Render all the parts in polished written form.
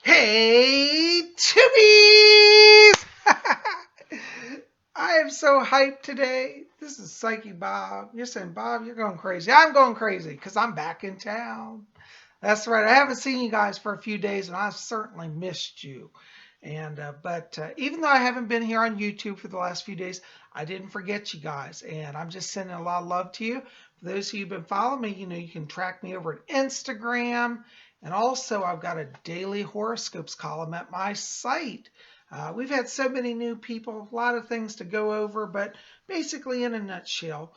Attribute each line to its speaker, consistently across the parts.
Speaker 1: Hey, Tubies! I am so hyped today. This is Psyche Bob. You're saying, Bob, you're going crazy. I'm going crazy because I'm back in town. That's right. I haven't seen you guys for a few days, and I've certainly missed you. But even though I haven't been here on YouTube for the last few days, I didn't forget you guys, and I'm just sending a lot of love to you. For those of you who've been following me, you can track me over at Instagram, and also I've got a daily horoscopes column at my site. We've had so many new people, a lot of things to go over, but basically, in a nutshell,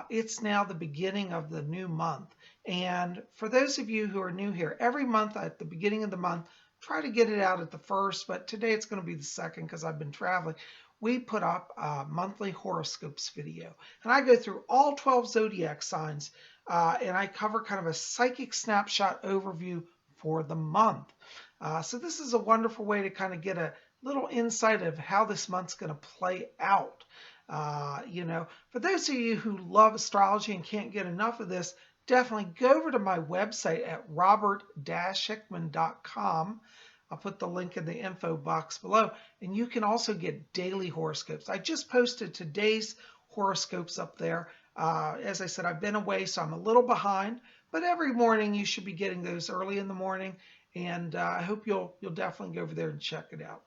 Speaker 1: it's now the beginning of the new month. And for those of you who are new here, every month at the beginning of the month, try to get it out at the first, but today it's going to be the second because I've been traveling. We put up a monthly horoscopes video, and I go through all 12 zodiac signs, and I cover kind of a psychic snapshot overview for the month. So this is a wonderful way to kind of get a little insight of how this month's going to play out. For those of you who love astrology and can't get enough of this, definitely go over to my website at robert-hickman.com. I'll put the link in the info box below, and you can also get daily horoscopes. I just posted today's horoscopes up there. As I said, I've been away, so I'm a little behind, but every morning you should be getting those early in the morning, and I hope you'll definitely go over there and check it out.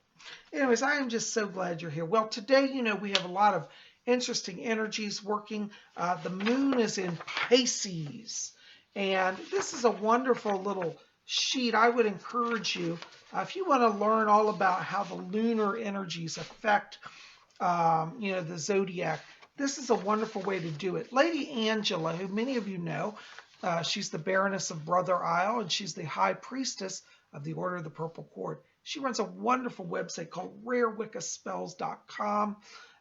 Speaker 1: Anyways, I am just so glad you're here. Well, today, we have a lot of interesting energies working. The moon is in Pisces, and this is a wonderful little sheet. I would encourage you, if you want to learn all about how the lunar energies affect, the zodiac, this is a wonderful way to do it. Lady Angela, who many of you know, she's the Baroness of Brother Isle, and she's the High Priestess of the Order of the Purple Cord. She runs a wonderful website called rarewiccaspells.com.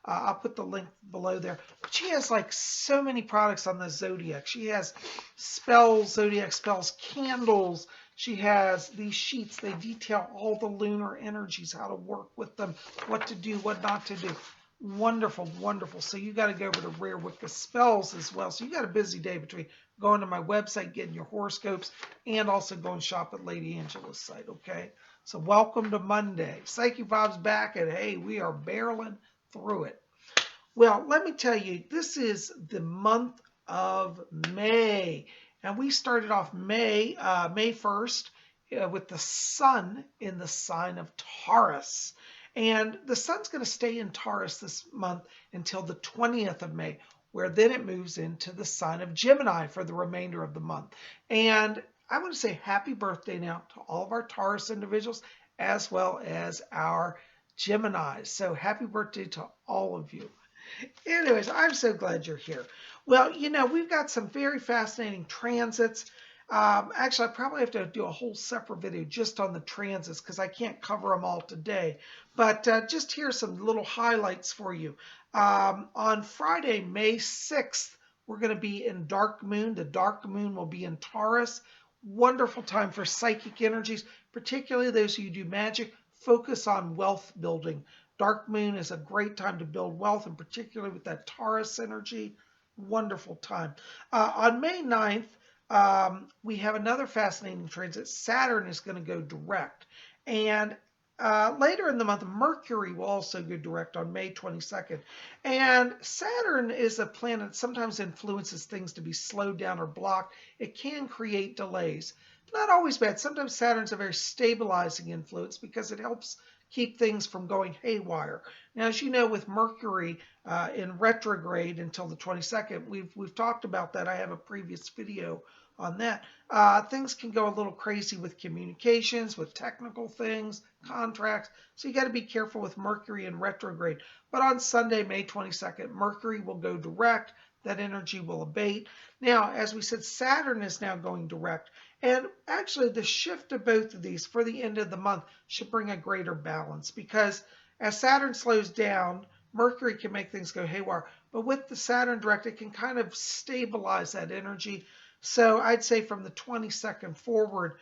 Speaker 1: I'll put the link below there. But she has like so many products on the zodiac. She has spells, zodiac spells, candles. She has these sheets. They detail all the lunar energies, how to work with them, what to do, what not to do. Wonderful, wonderful. So you got to go over to Rare Wicca Spells as well. So you got a busy day between going to my website, getting your horoscopes, and also going shop at Lady Angela's site, okay? So welcome to Monday. Psyche Bob's back, and hey, we are barreling through it. Well, let me tell you, this is the month of May, and we started off May 1st with the sun in the sign of Taurus. And the sun's going to stay in Taurus this month until the 20th of May, where then it moves into the sign of Gemini for the remainder of the month. And I want to say happy birthday now to all of our Taurus individuals as well as our Geminis. So happy birthday to all of you. Anyways, I'm so glad you're here. Well, we've got some very fascinating transits. Actually, I probably have to do a whole separate video just on the transits because I can't cover them all today. But just here's some little highlights for you. On Friday, May 6th, we're going to be in Dark Moon. The Dark Moon will be in Taurus. Wonderful time for psychic energies, particularly those who do magic. Focus on wealth building. Dark Moon is a great time to build wealth, and particularly with that Taurus energy. Wonderful time. On May 9th, we have another fascinating transit. Saturn is going to go direct. And later in the month, Mercury will also go direct on May 22nd. And Saturn is a planet that sometimes influences things to be slowed down or blocked. It can create delays. Not always bad. Sometimes Saturn's a very stabilizing influence because it helps keep things from going haywire. Now, as you know, with Mercury in retrograde until the 22nd, we've talked about that. I have a previous video on that. Things can go a little crazy with communications, with technical things, contracts. So you got to be careful with Mercury in retrograde. But on Sunday, May 22nd, Mercury will go direct. That energy will abate. Now, as we said, Saturn is now going direct. And actually, the shift of both of these for the end of the month should bring a greater balance because as Saturn slows down, Mercury can make things go haywire. But with the Saturn direct, it can kind of stabilize that energy. So I'd say from the 22nd forward,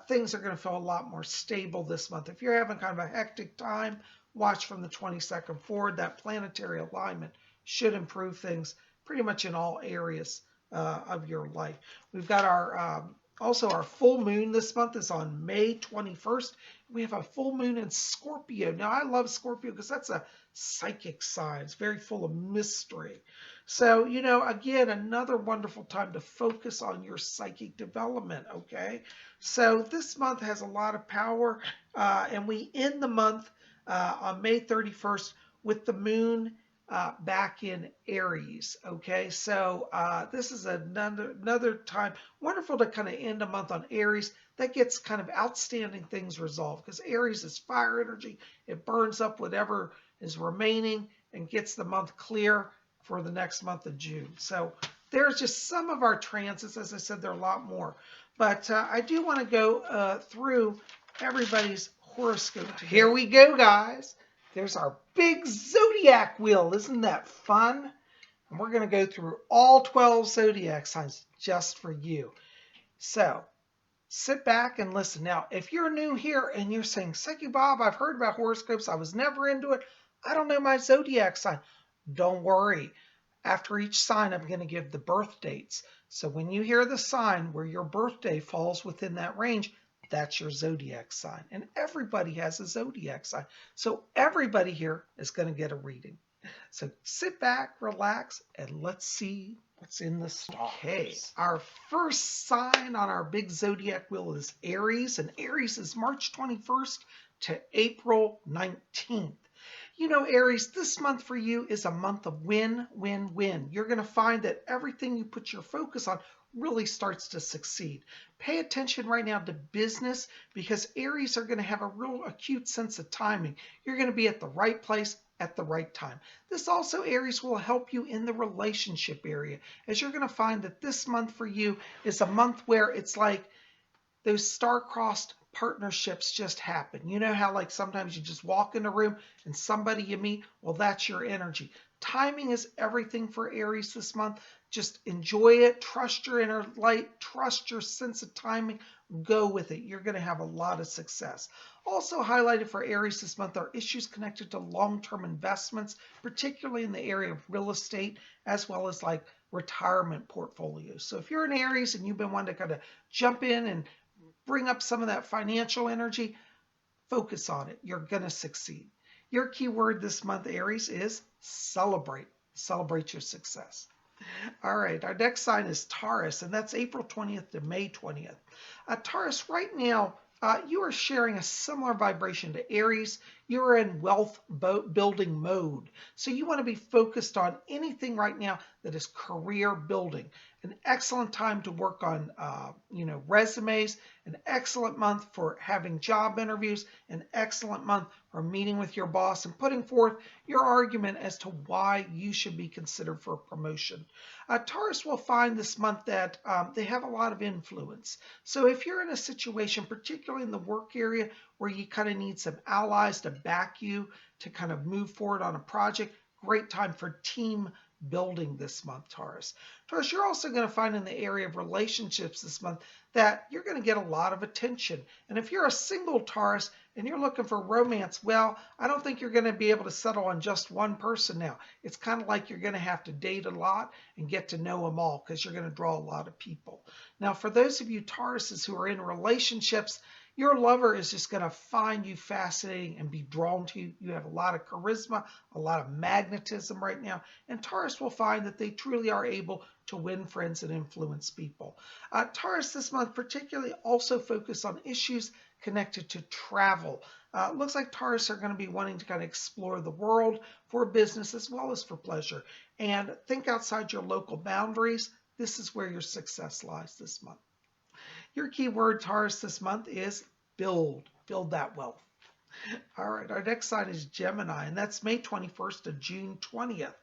Speaker 1: things are going to feel a lot more stable this month. If you're having kind of a hectic time, watch from the 22nd forward. That planetary alignment should improve things pretty much in all areas of your life. We've got our Also, our full moon this month is on May 21st. We have a full moon in Scorpio. Now, I love Scorpio because that's a psychic sign. It's very full of mystery. So, again, another wonderful time to focus on your psychic development, okay? So, this month has a lot of power, and we end the month on May 31st with the moon back in Aries. Okay, so this is another time wonderful to kind of end a month on Aries that gets kind of outstanding things resolved, because Aries is fire energy. It burns up whatever is remaining and gets the month clear for the next month of June. So there's just some of our transits. As I said, there are a lot more, but I do want to go through everybody's horoscope today. Here we go, guys. There's our big zodiac wheel. Isn't that fun? And we're going to go through all 12 zodiac signs just for you. So sit back and listen. Now, if you're new here and you're saying, Psychic Bob, I've heard about horoscopes. I was never into it. I don't know my zodiac sign. Don't worry. After each sign, I'm going to give the birth dates. So when you hear the sign where your birthday falls within that range, that's your zodiac sign. And everybody has a zodiac sign. So everybody here is going to get a reading. So sit back, relax, and let's see what's in the stars. Okay, our first sign on our big zodiac wheel is Aries. And Aries is March 21st to April 19th. Aries, this month for you is a month of win, win, win. You're going to find that everything you put your focus on really starts to succeed. Pay attention right now to business, because Aries are going to have a real acute sense of timing. You're going to be at the right place at the right time. This also, Aries, will help you in the relationship area, as you're going to find that this month for you is a month where it's like those star-crossed partnerships just happen. You know how like sometimes you just walk in a room and somebody you meet, well, that's your energy. Timing is everything for Aries this month. Just enjoy it. Trust your inner light. Trust your sense of timing. Go with it. You're going to have a lot of success. Also highlighted for Aries this month are issues connected to long-term investments, particularly in the area of real estate, as well as like retirement portfolios. So if you're an Aries and you've been wanting to kind of jump in and bring up some of that financial energy, focus on it. You're going to succeed. Your key word this month, Aries, is celebrate. Celebrate your success. All right, our next sign is Taurus, and that's April 20th to May 20th. Taurus, right now, you are sharing a similar vibration to Aries. You are in wealth building mode. So you want to be focused on anything right now that is career building. An excellent time to work on, resumes, an excellent month for having job interviews, an excellent month for meeting with your boss and putting forth your argument as to why you should be considered for a promotion. Taurus will find this month that they have a lot of influence. So if you're in a situation, particularly in the work area, where you kind of need some allies to back you to kind of move forward on a project, great time for team building this month, Taurus. Taurus, you're also going to find in the area of relationships this month that you're going to get a lot of attention. And if you're a single Taurus and you're looking for romance, well, I don't think you're going to be able to settle on just one person now. It's kind of like you're going to have to date a lot and get to know them all, because you're going to draw a lot of people. Now, for those of you Tauruses who are in relationships, your lover is just going to find you fascinating and be drawn to you. You have a lot of charisma, a lot of magnetism right now. And Taurus will find that they truly are able to win friends and influence people. Taurus this month particularly also focus on issues connected to travel. Looks like Taurus are going to be wanting to kind of explore the world for business as well as for pleasure. And think outside your local boundaries. This is where your success lies this month. Your key word, Taurus, this month is build. Build that wealth. All right, our next sign is Gemini, and that's May 21st to June 20th.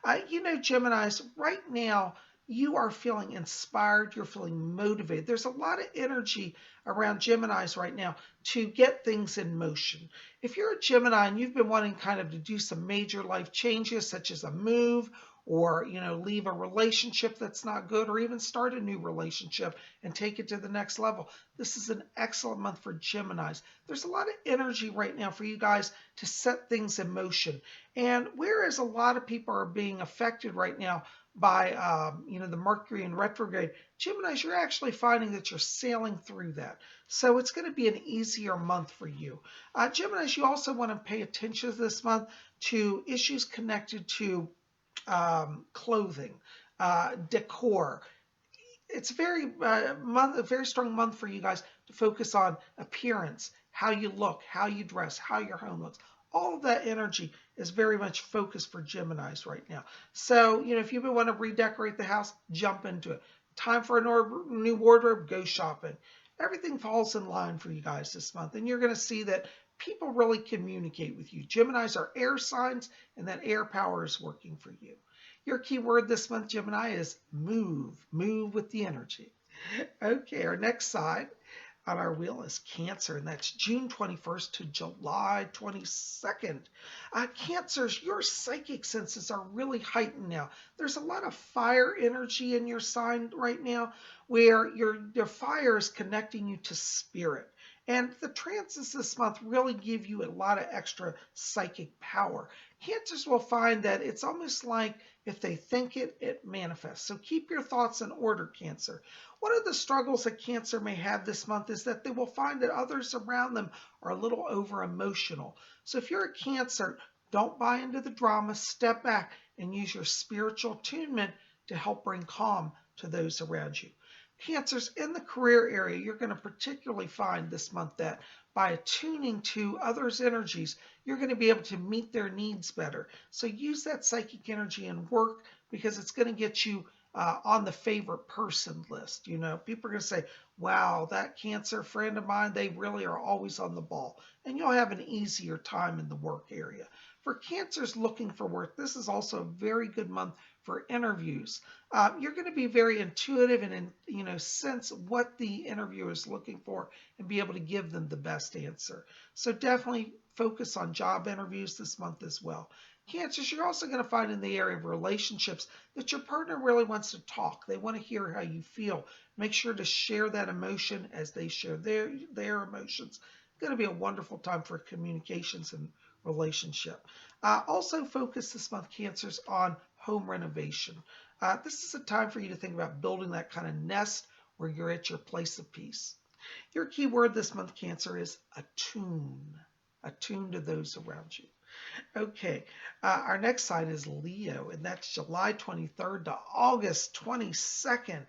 Speaker 1: Geminis, right now, you are feeling inspired. You're feeling motivated. There's a lot of energy around Geminis right now to get things in motion. If you're a Gemini and you've been wanting kind of to do some major life changes, such as a move, or, leave a relationship that's not good, or even start a new relationship and take it to the next level, this is an excellent month for Geminis. There's a lot of energy right now for you guys to set things in motion. And whereas a lot of people are being affected right now by the Mercury in retrograde, Geminis, you're actually finding that you're sailing through that. So it's going to be an easier month for you. Geminis, you also want to pay attention this month to issues connected to clothing, decor. It's a very strong month for you guys to focus on appearance, how you look, how you dress, how your home looks. All of that energy is very much focused for Geminis right now. So, if you want to redecorate the house, jump into it. Time for a new wardrobe, go shopping. Everything falls in line for you guys this month, and you're going to see that people really communicate with you. Geminis are air signs, and that air power is working for you. Your keyword this month, Gemini, is move. Move with the energy. Okay, our next sign on our wheel is Cancer, and that's June 21st to July 22nd. Cancers, your psychic senses are really heightened now. There's a lot of fire energy in your sign right now where your fire is connecting you to spirit. And the transits this month really give you a lot of extra psychic power. Cancers will find that it's almost like if they think it, it manifests. So keep your thoughts in order, Cancer. One of the struggles that Cancer may have this month is that they will find that others around them are a little over emotional. So if you're a Cancer, don't buy into the drama, step back and use your spiritual attunement to help bring calm to those around you. Cancers, in the career area, you're going to particularly find this month that by attuning to others' energies, you're going to be able to meet their needs better. So use that psychic energy in work because it's going to get you on the favorite person list. People are going to say, wow, that Cancer friend of mine, they really are always on the ball. And you'll have an easier time in the work area. For Cancers looking for work, this is also a very good month for interviews. You're going to be very intuitive and sense what the interviewer is looking for and be able to give them the best answer. So definitely focus on job interviews this month as well. Cancers, you're also going to find in the area of relationships that your partner really wants to talk. They want to hear how you feel. Make sure to share that emotion as they share their emotions. It's going to be a wonderful time for communications and relationship. Also focus this month, Cancers, on home renovation. This is a time for you to think about building that kind of nest where you're at your place of peace. Your key word this month, Cancer, is attune. Attune to those around you. Okay, our next sign is Leo, and that's July 23rd to August 22nd.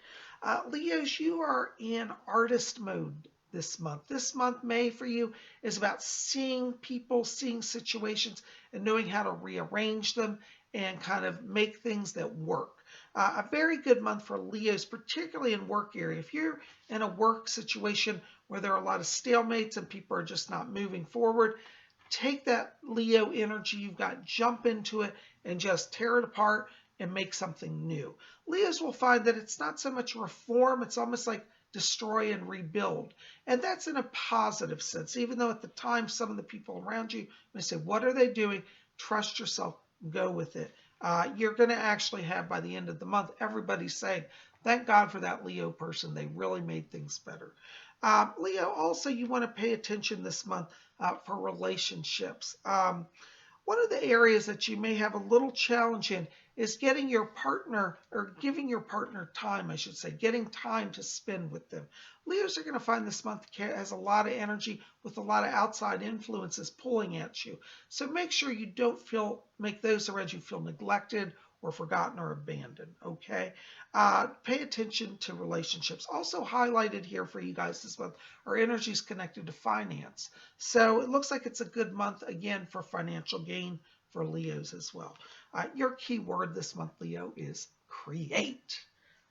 Speaker 1: Leos, you are in artist mode this month. This month, May, for you is about seeing people, seeing situations, and knowing how to rearrange them and kind of make things that work. A very good month for Leos, particularly in work area. If you're in a work situation where there are a lot of stalemates and people are just not moving forward, take that Leo energy you've got, jump into it, and just tear it apart and make something new. Leos will find that it's not so much reform, it's almost like destroy and rebuild. And that's in a positive sense, even though at the time some of the people around you may say, what are they doing? Trust yourself, go with it. You're going to actually have, by the end of the month, everybody saying, thank God for that Leo person. They really made things better. Leo, also you want to pay attention this month for relationships. One of the areas that you may have a little challenge in is getting your partner, or giving your partner time, I should say, getting time to spend with them. Leos are going to find this month has a lot of energy with a lot of outside influences pulling at you. So make sure you don't make those around you feel neglected or forgotten or abandoned, okay? Pay attention to relationships. Also highlighted here for you guys this month are energies connected to finance. So it looks like it's a good month, again, for financial gain for Leos as well. Your key word this month, Leo, is create.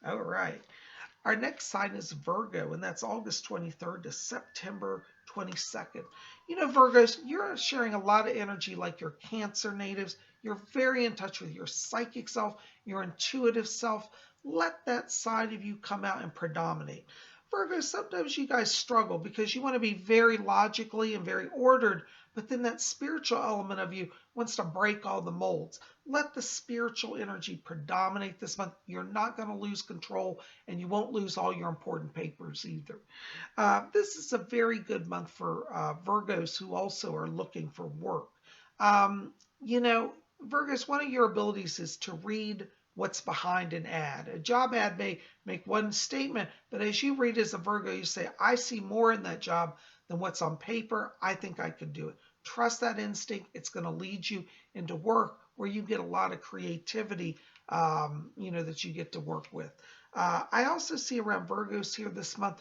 Speaker 1: All right. Our next sign is Virgo, and that's August 23rd to September 22nd. Virgos, you're sharing a lot of energy like your Cancer natives. You're very in touch with your psychic self, your intuitive self. Let that side of you come out and predominate. Virgo, sometimes you guys struggle because you want to be very logically and very ordered, but then that spiritual element of you wants to break all the molds. Let the spiritual energy predominate this month. You're not going to lose control, and you won't lose all your important papers either. This is a very good month for Virgos who also are looking for work. Virgos, one of your abilities is to read what's behind an ad. A job ad may make one statement, but as you read as a Virgo, you say, I see more in that job than what's on paper. I think I could do it. Trust that instinct. It's going to lead you into work where you get a lot of creativity, that you get to work with. I also see around Virgos here this month,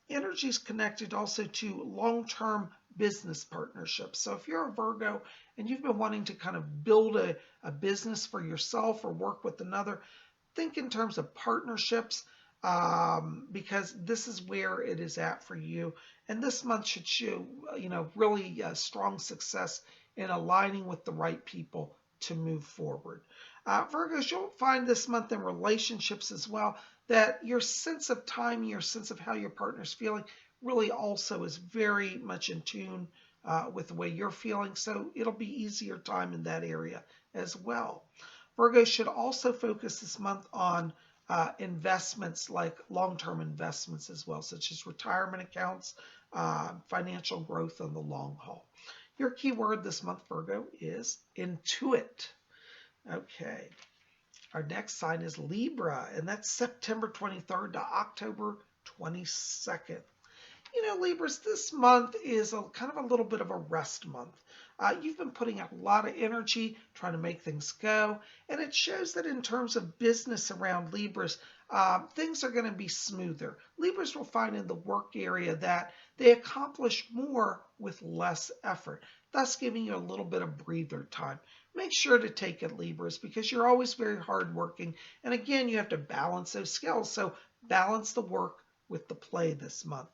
Speaker 1: energy is connected also to long-term business partnerships. So if you're a Virgo and you've been wanting to kind of build a business for yourself or work with another, think in terms of partnerships, because this is where it is at for you. And this month should show, really strong success in aligning with the right people to move forward. Virgos, you'll find this month in relationships as well that your sense of time, your sense of how your partner's feeling really also is very much in tune with the way you're feeling. So it'll be easier time in that area as well. Virgos should also focus this month on investments, like long-term investments as well, such as retirement accounts, financial growth on the long haul. Your key word this month, Virgo, is intuit. Okay. Our next sign is Libra, and that's September 23rd to October 22nd. Libras, this month is kind of a little bit of a rest month. You've been putting out a lot of energy trying to make things go, and it shows that in terms of business around Libras, things are going to be smoother. Libras will find in the work area that they accomplish more with less effort, thus giving you a little bit of breather time. Make sure to take it, Libras, because you're always very hardworking, and again, you have to balance those skills, so balance the work with the play this month.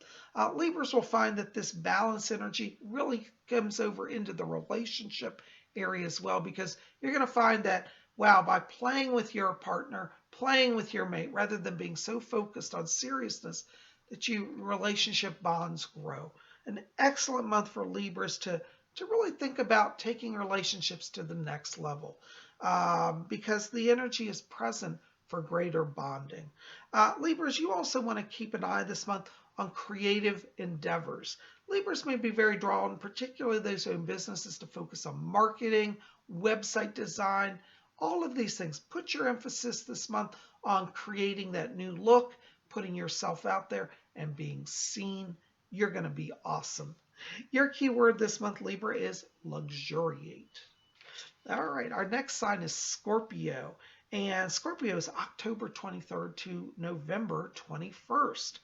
Speaker 1: Libras will find that this balance energy really comes over into the relationship area as well, because you're going to find that, wow, by playing with your partner, playing with your mate, rather than being so focused on seriousness, that your relationship bonds grow. An excellent month for Libras to really think about taking relationships to the next level, because the energy is present for greater bonding. Libras, you also want to keep an eye this month on creative endeavors. Libras may be very drawn, particularly those who are in businesses, to focus on marketing, website design, all of these things. Put your emphasis this month on creating that new look, putting yourself out there, and being seen. You're going to be awesome. Your keyword this month, Libra, is luxuriate. All right, our next sign is Scorpio. And Scorpio is October 23rd to November 21st.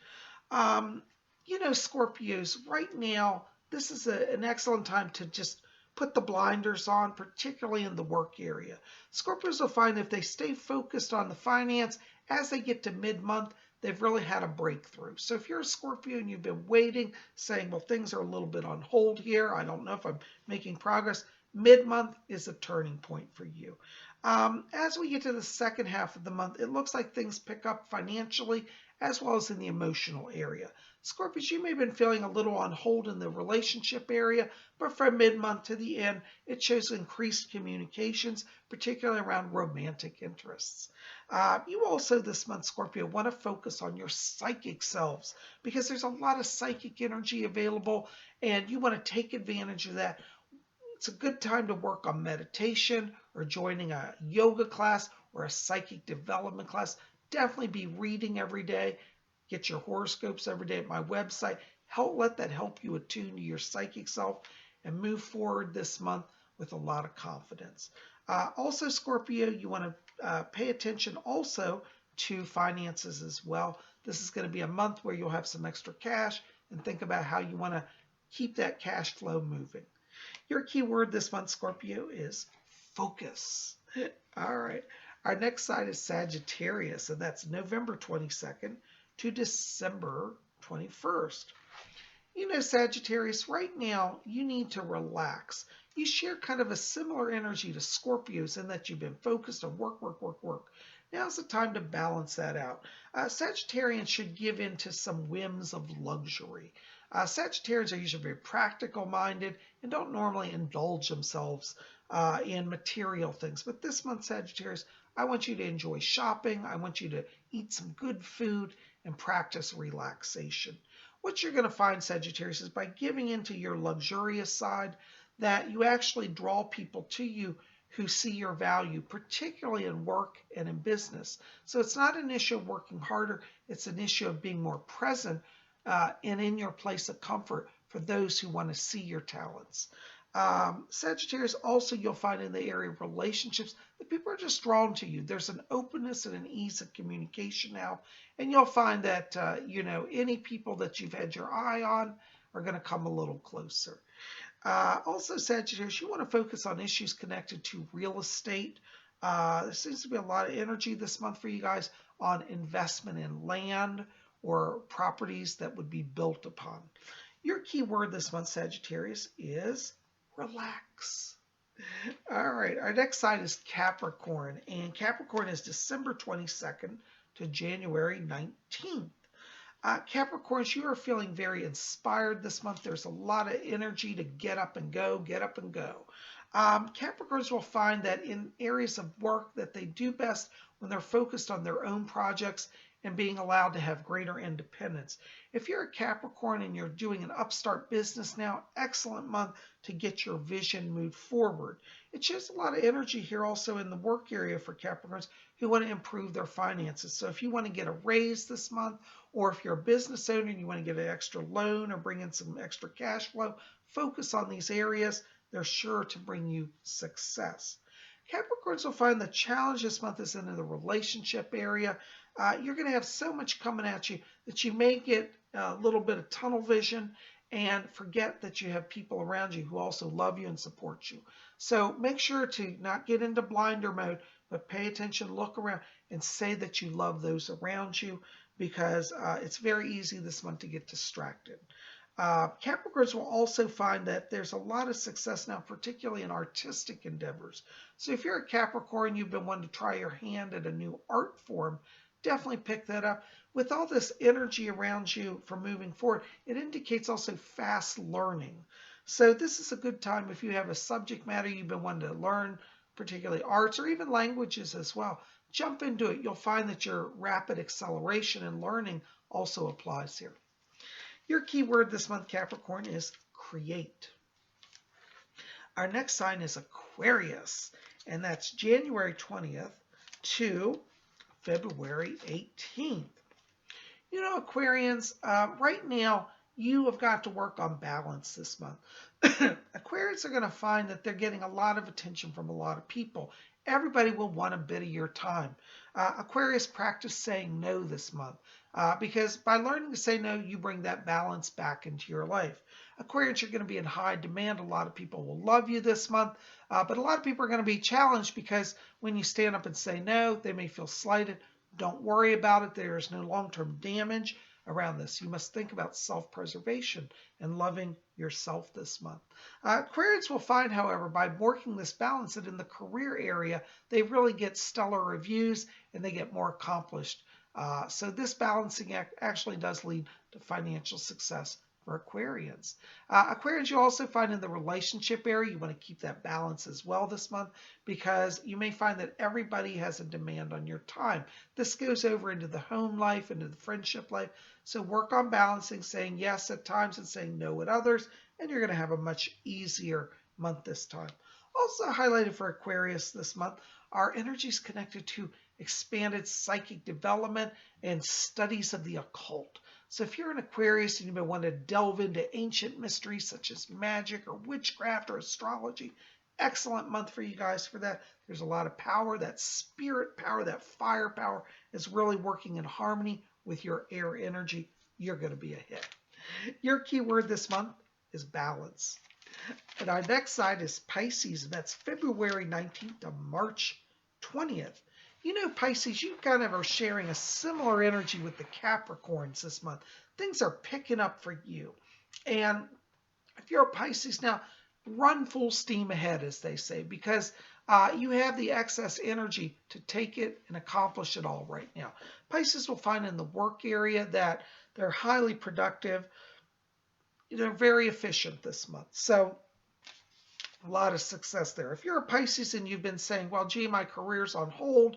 Speaker 1: Scorpios, right now, this is an excellent time to just put the blinders on, particularly in the work area. Scorpios will find if they stay focused on the finance, as they get to mid-month, they've really had a breakthrough. So if you're a Scorpio and you've been waiting, saying, well, things are a little bit on hold here, I don't know if I'm making progress, mid-month is a turning point for you. As we get to the second half of the month, it looks like things pick up financially as well as in the emotional area. Scorpios, you may have been feeling a little on hold in the relationship area, but from mid-month to the end, it shows increased communications, particularly around romantic interests. You also this month, Scorpio, want to focus on your psychic selves, because there's a lot of psychic energy available, and you want to take advantage of that. It's a good time to work on meditation or joining a yoga class or a psychic development class. Definitely be reading every day. Get your horoscopes every day at my website. Let that help you attune to your psychic self and move forward this month with a lot of confidence. Also, Scorpio, you want to pay attention also to finances as well. This is going to be a month where you'll have some extra cash, and think about how you want to keep that cash flow moving. Your keyword this month, Scorpio, is focus. All right. Our next sign is Sagittarius, and that's November 22nd to December 21st. Sagittarius, right now, you need to relax. You share kind of a similar energy to Scorpios in that you've been focused on work, work, work, work. Now's the time to balance that out. Sagittarians should give in to some whims of luxury. Sagittarians are usually very practical minded and don't normally indulge themselves in material things. But this month, Sagittarius, I want you to enjoy shopping. I want you to eat some good food and practice relaxation. What you're going to find, Sagittarius, is by giving into your luxurious side that you actually draw people to you who see your value, particularly in work and in business. So it's not an issue of working harder, it's an issue of being more present and in your place of comfort for those who want to see your talents. Sagittarius, also you'll find in the area of relationships that people are just drawn to you. There's an openness and an ease of communication now, and you'll find that any people that you've had your eye on are going to come a little closer. Also, Sagittarius, you want to focus on issues connected to real estate. There seems to be a lot of energy this month for you guys on investment in land or properties that would be built upon. Your key word this month, Sagittarius, is relax. All right, our next sign is Capricorn, and Capricorn is December 22nd to January 19th. Capricorns, you are feeling very inspired this month. There's a lot of energy to get up and go, get up and go. Capricorns will find that in areas of work that they do best when they're focused on their own projects and being allowed to have greater independence. If you're a Capricorn and you're doing an upstart business now, excellent month to get your vision moved forward. It shows a lot of energy here also in the work area for Capricorns who want to improve their finances. So if you want to get a raise this month, or if you're a business owner and you want to get an extra loan or bring in some extra cash flow, focus on these areas. They're sure to bring you success. Capricorns will find the challenge this month is in the relationship area. You're going to have so much coming at you that you may get a little bit of tunnel vision and forget that you have people around you who also love you and support you. So make sure to not get into blinder mode, but pay attention, look around, and say that you love those around you, because it's very easy this month to get distracted. Capricorns will also find that there's a lot of success now, particularly in artistic endeavors. So if you're a Capricorn, you've been wanting to try your hand at a new art form, definitely pick that up. With all this energy around you for moving forward, it indicates also fast learning. So this is a good time if you have a subject matter you've been wanting to learn, particularly arts or even languages as well. Jump into it. You'll find that your rapid acceleration and learning also applies here. Your key word this month, Capricorn, is create. Our next sign is Aquarius, and that's January 20th to February 18th. You know, Aquarians, right now, you have got to work on balance this month. Aquarians are going to find that they're getting a lot of attention from a lot of people. Everybody will want a bit of your time. Aquarius, practice saying no this month, because by learning to say no, you bring that balance back into your life. Aquarians, you're going to be in high demand. A lot of people will love you this month, but a lot of people are going to be challenged because when you stand up and say no, they may feel slighted. Don't worry about it. There is no long-term damage around this. You must think about self-preservation and loving yourself this month. Aquarians will find, however, by working this balance, that in the career area, they really get stellar reviews and they get more accomplished. So this balancing act actually does lead to financial success for Aquarians. Aquarians, you also find in the relationship area, you want to keep that balance as well this month, because you may find that everybody has a demand on your time. This goes over into the home life, into the friendship life. So work on balancing, saying yes at times and saying no at others, and you're going to have a much easier month this time. Also highlighted for Aquarius this month are energies connected to expanded psychic development and studies of the occult. So if you're an Aquarius and you've been wanting to delve into ancient mysteries such as magic or witchcraft or astrology, excellent month for you guys for that. There's a lot of power. That spirit power, that fire power is really working in harmony with your air energy. You're going to be a hit. Your key word this month is balance. And our next sign is Pisces, and that's February 19th to March 20th. You know, Pisces, you kind of are sharing a similar energy with the Capricorns this month. Things are picking up for you. And if you're a Pisces now, run full steam ahead, as they say, because you have the excess energy to take it and accomplish it all right now. Pisces will find in the work area that they're highly productive. They're very efficient this month. So a lot of success there. If you're a Pisces and you've been saying, well, gee, my career's on hold,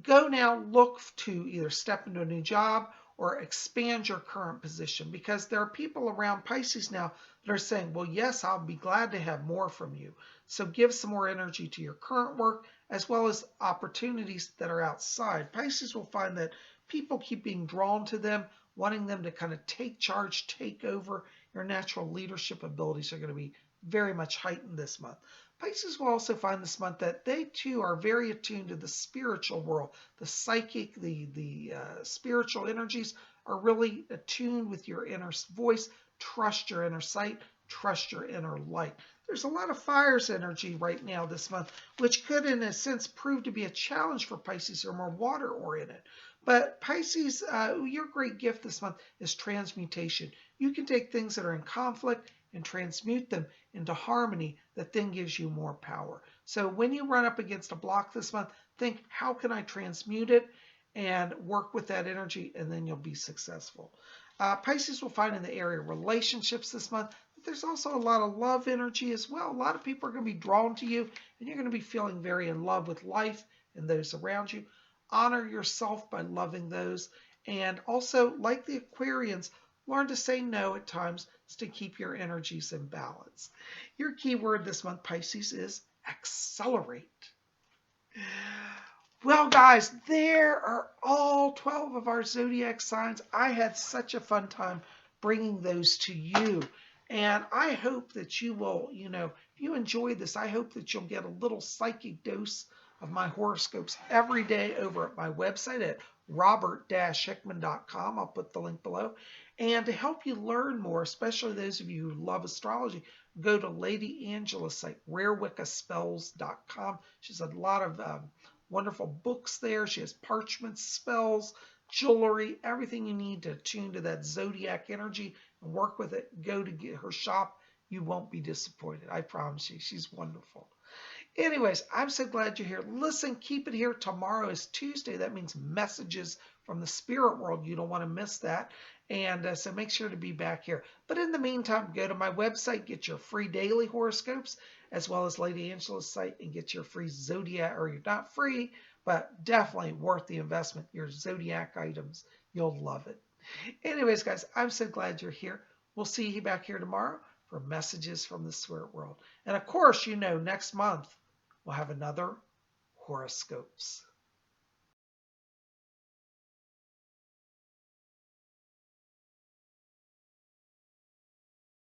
Speaker 1: go now look to either step into a new job or expand your current position, because there are people around Pisces now that are saying, well, yes, I'll be glad to have more from you. So give some more energy to your current work as well as opportunities that are outside. Pisces will find that people keep being drawn to them, wanting them to kind of take charge, take over. Your natural leadership abilities are going to be very much heightened this month. Pisces will also find this month that they too are very attuned to the spiritual world. The psychic, the spiritual energies are really attuned with your inner voice. Trust your inner sight, trust your inner light. There's a lot of fire's energy right now this month, which could in a sense prove to be a challenge for Pisces who are more water oriented. But Pisces, your great gift this month is transmutation. You can take things that are in conflict and transmute them into harmony that then gives you more power. So when you run up against a block this month, think, how can I transmute it, and work with that energy, and then you'll be successful. Pisces will find in the area of relationships this month that there's also a lot of love energy as well. A lot of people are going to be drawn to you, and you're going to be feeling very in love with life and those around you. Honor yourself by loving those. And also, like the Aquarians, learn to say no at times to keep your energies in balance. Your key word this month, Pisces, is accelerate. Well, guys, there are all 12 of our zodiac signs. I had such a fun time bringing those to you. And I hope that you will, if you enjoy this, I hope that you'll get a little psychic dose of my horoscopes every day over at my website at robert-hickman.com. I'll put the link below. And to help you learn more, especially those of you who love astrology, go to Lady Angela's site, rarewiccaspells.com. She's a lot of wonderful books there. She has parchment spells, jewelry, everything you need to tune to that zodiac energy and work with it. Go to get her shop. You won't be disappointed. I promise you. She's wonderful. Anyways, I'm so glad you're here. Listen, keep it here. Tomorrow is Tuesday. That means messages from the spirit world. You don't want to miss that. And so make sure to be back here. But in the meantime, go to my website, get your free daily horoscopes, as well as Lady Angela's site, and get your free zodiac, or you're not free, but definitely worth the investment. Your zodiac items. You'll love it. Anyways, guys, I'm so glad you're here. We'll see you back here tomorrow for messages from the spirit world. And of course, next month, we'll have another horoscopes.